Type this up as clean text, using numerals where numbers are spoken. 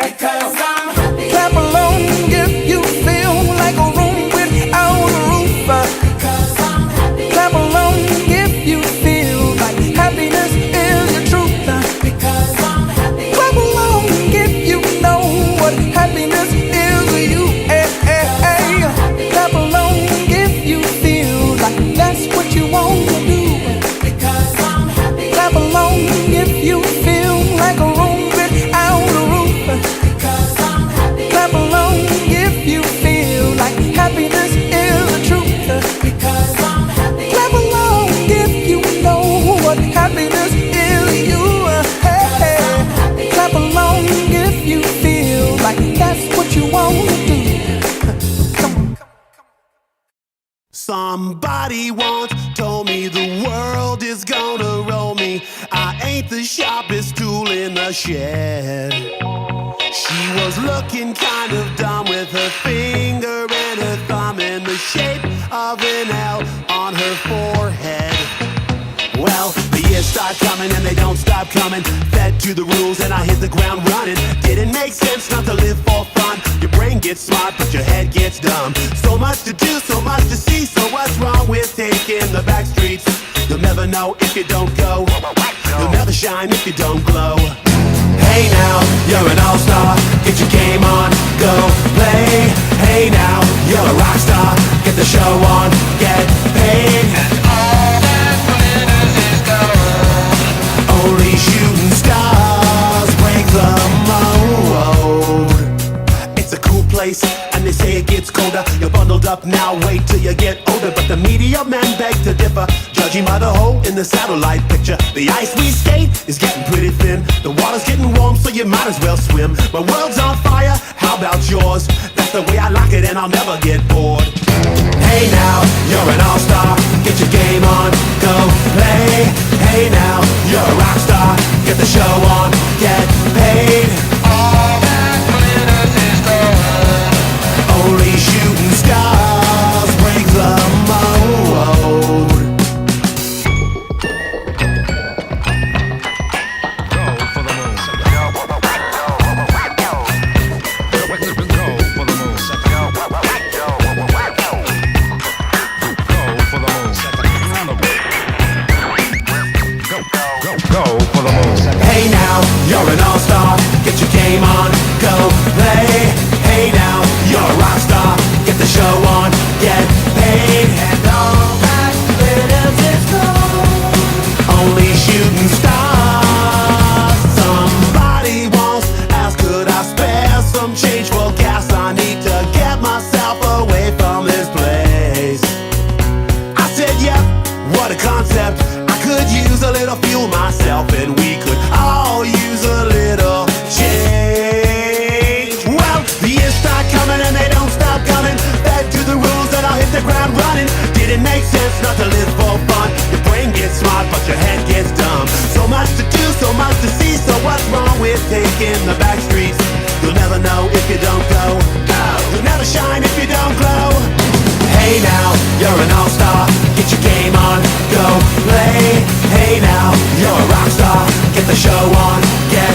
Because I'm happy. Clap along if you feel like a room without a roof. Because I'm happy. Clap along if you feel like happiness is the truth. Because I'm happy. Clap along if you know what happiness is to you. Clap along if you feel like that's what you want to do. Because I'm happy. Clap along if you feel like a room without a roof. Because I'm happy. Clap along if you feel like happiness is the truth. Because I'm happy. Clap along if you know what happiness is to you. Clap along if you feel like that's what you want to do. Somebody once told me the world is gonna roll me. I ain't the sharpest tool in the shed. She was looking kind of dumb with her finger and her thumb in the shape of an L on her forehead. Well, the years start coming and they don't stop coming. Fed to the rules and I hit the ground running. Didn't make sense not to live for fun. Your brain gets smart but your head gets dumb. So much to do, so much to see. So what's wrong with taking the back streets? You'll never know if you don't go. You'll never shine if you don't glow. Hey now, you're an all-star. Get your game on, go play. Hey now, you're a rock star. Get the show on, get paid. Only shooting stars break the mold. It's a cool place, and they say it gets colder. You're bundled up now, wait till you get older. But the media men beg to differ, judging by the hole in the satellite picture. The ice we skate is getting pretty thin. The water's getting warm, so you might as well swim. My world's on fire, how about yours? That's the way I like it, and I'll never get bored. Hey now, you're an all-star. Get your game on, go play. Hey now, you're a rock star. Get the show on, get paid. All that glitters is gold. Only shooting stars break the mold. Go for the moon. Go for the moon. Go for the moon. Hey now, you're an all-star. Get your game on, go play. Hey now, you're a rock star. Get the show on, get paid. And all that glitters is gold. Only shooting stars. Somebody once asked, could I spare some change for gas? I need to get myself away from this place. I said, yeah, what a concept. I could use a little fuel myself, and we could all use a little change. Well, the years start coming and they don't stop coming. Fed to the rules and I'll hit the ground running. Didn't make sense not to live for fun. Your brain gets smart but your head gets dumb. So much to do, so much to see. So what's wrong with taking the back streets? You'll never know if you don't go. You'll never shine if you don't glow. Hey now, you're an all-star. Get your game on, go play. Hey now, you're a rock star. Get the show on, get